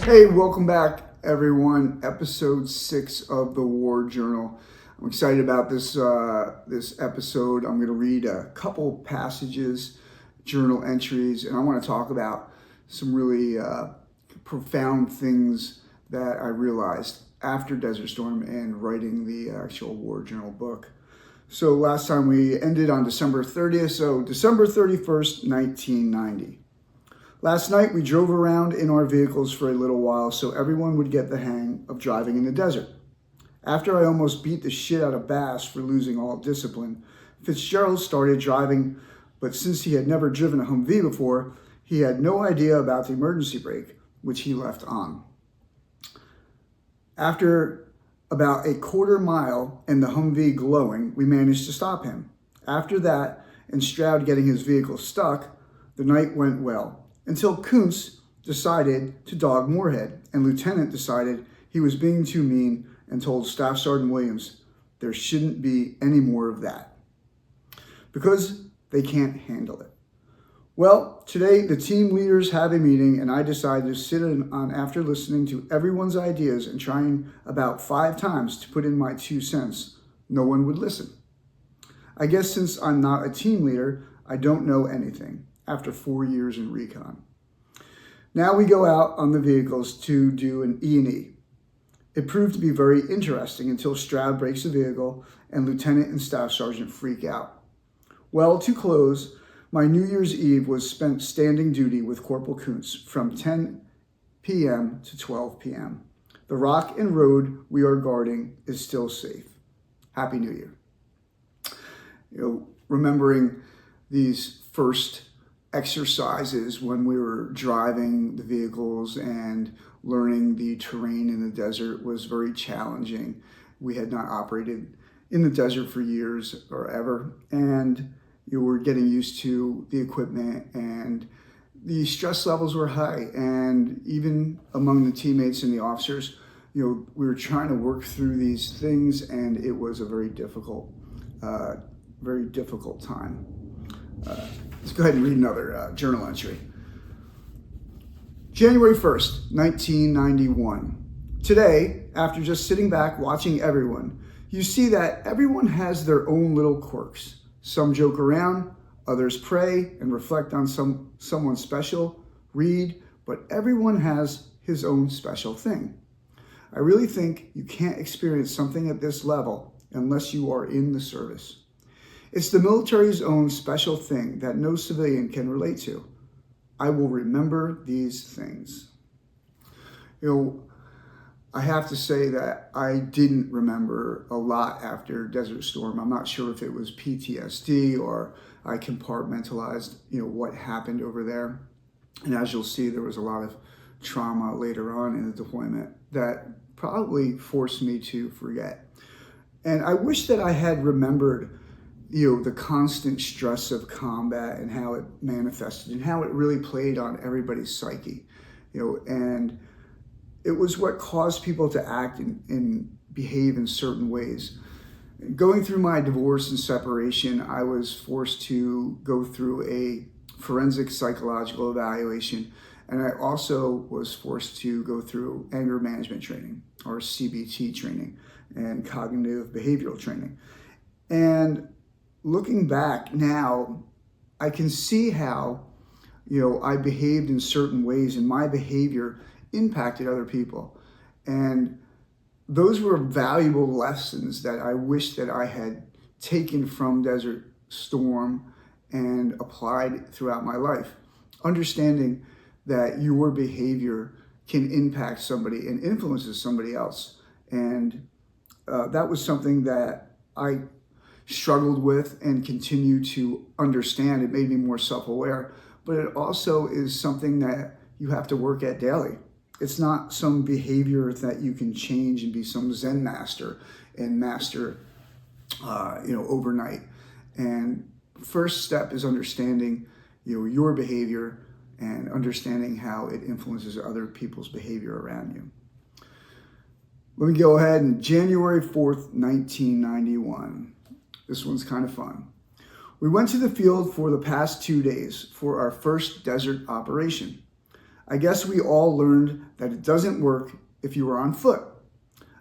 Hey, welcome back, everyone. Episode 6 of the War Journal. I'm excited about this episode. I'm going to read a couple passages, journal entries, and I want to talk about some really profound things that I realized after Desert Storm and writing the actual War Journal book. So last time we ended on December 30th, so December 31st, 1990. Last night, we drove around in our vehicles for a little while so everyone would get the hang of driving in the desert. After I almost beat the shit out of Bass for losing all discipline, Fitzgerald started driving, but since he had never driven a Humvee before, he had no idea about the emergency brake, which he left on. After about a quarter mile and the Humvee glowing, we managed to stop him. After that, and Stroud getting his vehicle stuck, the night went well. Until Kuntz decided to dog Moorhead, and Lieutenant decided he was being too mean and told Staff Sergeant Williams there shouldn't be any more of that because they can't handle it. Well, today the team leaders have a meeting, and I decided to sit on after listening to everyone's ideas and trying about 5 times to put in my 2 cents. No one would listen. I guess since I'm not a team leader, I don't know anything after 4 years in recon. Now we go out on the vehicles to do an E&E. It proved to be very interesting until Stroud breaks the vehicle and Lieutenant and Staff Sergeant freak out. Well, to close, my New Year's Eve was spent standing duty with Corporal Kuntz from 10 p.m. to 12 p.m. The rock and road we are guarding is still safe. Happy New Year. Remembering these first exercises when we were driving the vehicles and learning the terrain in the desert was very challenging. We had not operated in the desert for years or ever, and you were getting used to the equipment, and the stress levels were high. And even among the teammates and the officers, we were trying to work through these things, and it was a very difficult time. Let's go ahead and read another journal entry. January 1st, 1991. Today, after just sitting back watching everyone, you see that everyone has their own little quirks. Some joke around, others pray and reflect on someone special, read, but everyone has his own special thing. I really think you can't experience something at this level unless you are in the service. It's the military's own special thing that no civilian can relate to. I will remember these things. I have to say that I didn't remember a lot after Desert Storm. I'm not sure if it was PTSD or I compartmentalized, what happened over there. And as you'll see, there was a lot of trauma later on in the deployment that probably forced me to forget. And I wish that I had remembered the constant stress of combat and how it manifested and how it really played on everybody's psyche, and it was what caused people to act and behave in certain ways. Going through my divorce and separation, I was forced to go through a forensic psychological evaluation, and I also was forced to go through anger management training, or CBT training, and cognitive behavioral training. And looking back now, I can see how, I behaved in certain ways and my behavior impacted other people. And those were valuable lessons that I wish that I had taken from Desert Storm and applied throughout my life. Understanding that your behavior can impact somebody and influences somebody else. And that was something that I struggled with and continue to understand. It made me more self-aware, but it also is something that you have to work at daily. It's not some behavior that you can change and be some Zen master and master, overnight. And first step is understanding, your behavior and understanding how it influences other people's behavior around you. Let me go ahead and January 4th, 1991. This one's kind of fun. We went to the field for the past 2 days for our first desert operation. I guess we all learned that it doesn't work if you are on foot.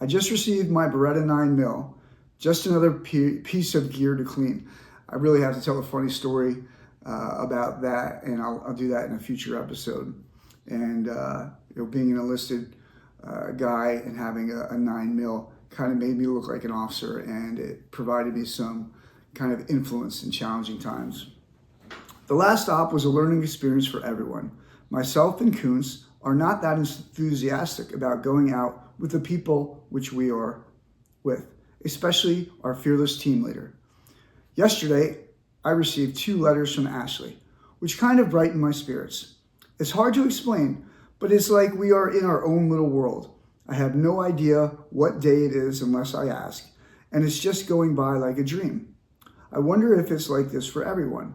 I just received my Beretta 9 mil, just another piece of gear to clean. I really have to tell a funny story about that, and I'll do that in a future episode. And being an enlisted guy and having a 9 mil kind of made me look like an officer, and it provided me some kind of influence in challenging times. The last stop was a learning experience for everyone. Myself and Kuntz are not that enthusiastic about going out with the people which we are with, especially our fearless team leader. Yesterday, I received 2 letters from Ashley, which kind of brightened my spirits. It's hard to explain, but it's like we are in our own little world. I have no idea what day it is unless I ask, and it's just going by like a dream. I wonder if it's like this for everyone.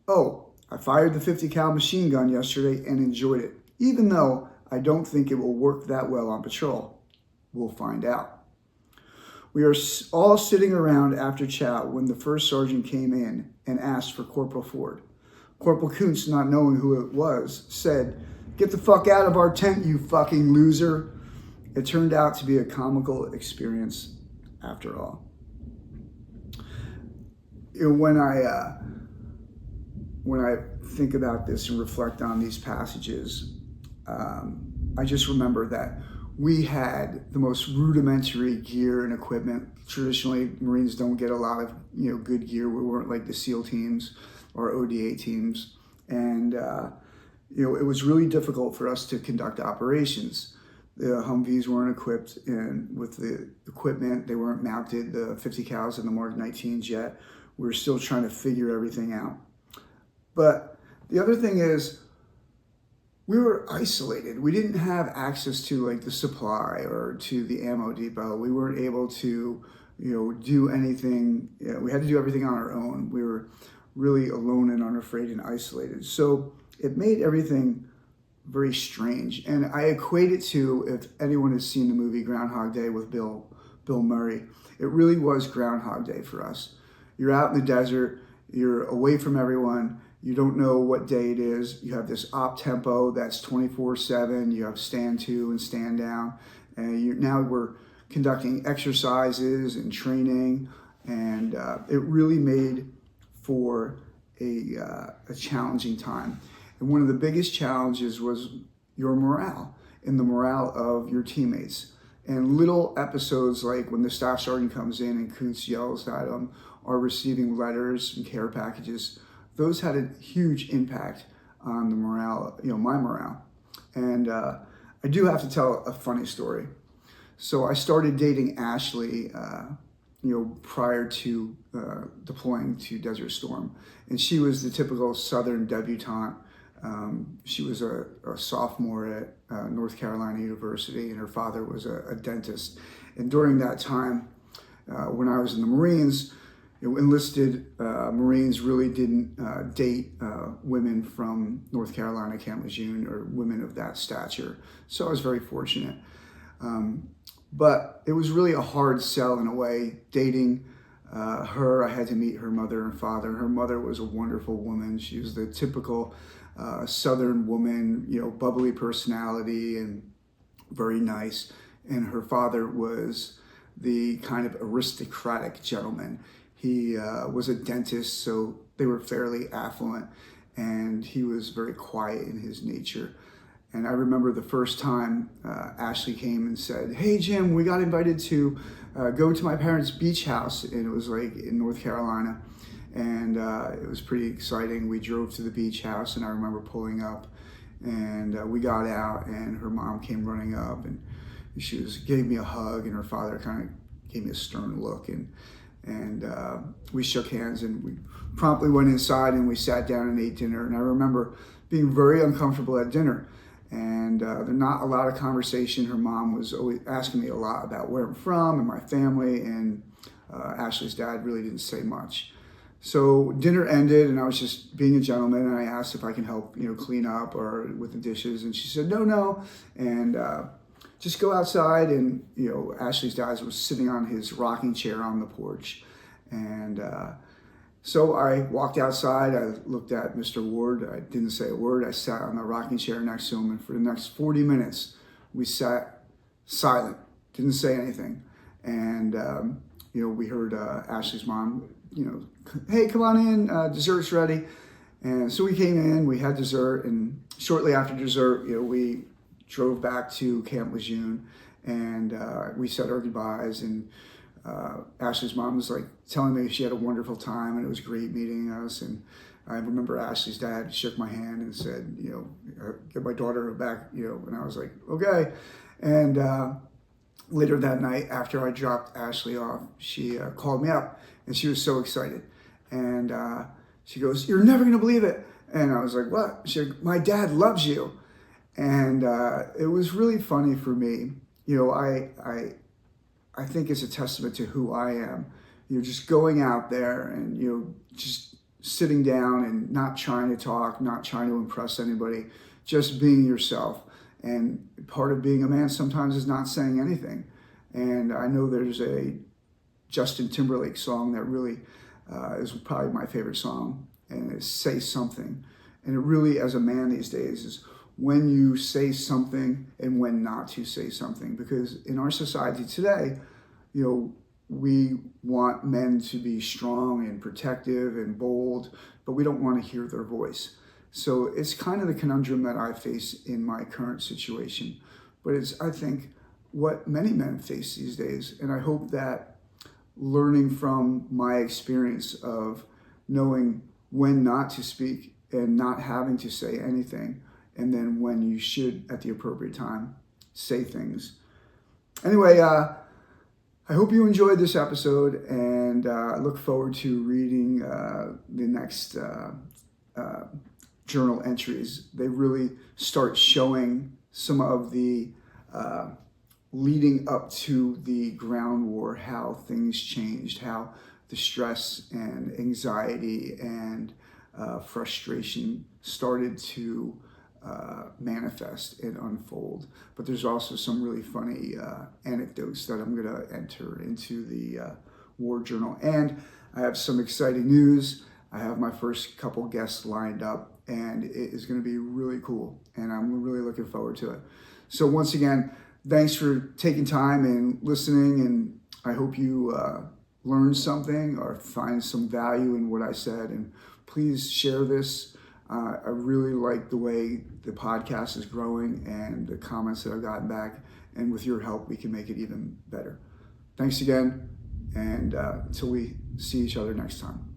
Oh, I fired the 50 cal machine gun yesterday and enjoyed it, even though I don't think it will work that well on patrol. We'll find out. We are all sitting around after chow when the first sergeant came in and asked for Corporal Ford. Corporal Kuntz, not knowing who it was, said, "Get the fuck out of our tent, you fucking loser." It turned out to be a comical experience after all. When I think about this and reflect on these passages, I just remember that we had the most rudimentary gear and equipment. Traditionally, Marines don't get a lot of good gear. We weren't like the SEAL teams or ODA teams, and it was really difficult for us to conduct operations. The Humvees weren't equipped with the equipment. They weren't mounted, the 50 cals and the Mark 19s yet. We were still trying to figure everything out. But the other thing is, we were isolated. We didn't have access to like the supply or to the ammo depot. We weren't able to, do anything. We had to do everything on our own. We were really alone and unafraid and isolated. So it made everything very strange. And I equate it to, if anyone has seen the movie Groundhog Day with Bill Murray, it really was Groundhog Day for us. You're out in the desert, you're away from everyone, you don't know what day it is, you have this op tempo that's 24/7, you have stand to and stand down, and now we're conducting exercises and training, and it really made for a challenging time. And one of the biggest challenges was your morale and the morale of your teammates. And little episodes like when the staff sergeant comes in and Kuntz yells at them, or receiving letters and care packages, those had a huge impact on the morale, my morale. And I do have to tell a funny story. So I started dating Ashley, prior to deploying to Desert Storm. And she was the typical Southern debutante. She was a sophomore at North Carolina University, and her father was a dentist. And during that time, when I was in the Marines, enlisted Marines really didn't date women from North Carolina, Camp Lejeune, or women of that stature. So I was very fortunate. But it was really a hard sell in a way, dating her. I had to meet her mother and father. Her mother was a wonderful woman. She was the typical Southern woman, bubbly personality and very nice. And her father was the kind of aristocratic gentleman. He was a dentist, so they were fairly affluent, and he was very quiet in his nature. And I remember the first time Ashley came and said, "Hey Jim, we got invited to go to my parents' beach house," and it was like in North Carolina. And it was pretty exciting. We drove to the beach house, and I remember pulling up, and we got out, and her mom came running up, and she gave me a hug, and her father kind of gave me a stern look, and we shook hands, and we promptly went inside, and we sat down and ate dinner. And I remember being very uncomfortable at dinner, and there's not a lot of conversation. Her mom was always asking me a lot about where I'm from and my family, and Ashley's dad really didn't say much. So dinner ended, and I was just being a gentleman, and I asked if I can help, clean up or with the dishes, and she said, no, and just go outside. And Ashley's dad was sitting on his rocking chair on the porch, and So I walked outside, I looked at Mr. Ward, I didn't say a word, I sat on the rocking chair next to him, and for the next 40 minutes, we sat silent, didn't say anything. And, we heard Ashley's mom, hey, come on in, dessert's ready. And so we came in, we had dessert, and shortly after dessert, we drove back to Camp Lejeune, and we said our goodbyes, and Ashley's mom was like telling me she had a wonderful time and it was great meeting us. And I remember Ashley's dad shook my hand and said, get my daughter back, and I was like, okay. And later that night, after I dropped Ashley off, she called me up and she was so excited. And she goes, you're never gonna believe it. And I was like, what? She said, my dad loves you. And it was really funny for me. I think it's a testament to who I am. Just going out there and, just sitting down and not trying to talk, not trying to impress anybody, just being yourself. And part of being a man sometimes is not saying anything. And I know there's a Justin Timberlake song that really is probably my favorite song, and it's Say Something. And it really, as a man these days, is when you say something and when not to say something. Because in our society today, we want men to be strong and protective and bold, but we don't want to hear their voice. So it's kind of the conundrum that I face in my current situation. But it's, I think, what many men face these days. And I hope that learning from my experience of knowing when not to speak and not having to say anything, and then when you should, at the appropriate time, say things. Anyway, I hope you enjoyed this episode, and I look forward to reading the next journal entries. They really start showing some of the leading up to the ground war, how things changed, how the stress and anxiety and frustration started to manifest and unfold. But there's also some really funny anecdotes that I'm going to enter into the war journal. And I have some exciting news. I have my first couple guests lined up, and it is going to be really cool. And I'm really looking forward to it. So once again, thanks for taking time and listening. And I hope you learn something or find some value in what I said. And please share this. I really like the way the podcast is growing and the comments that I've gotten back. And with your help, we can make it even better. Thanks again. And until we see each other next time.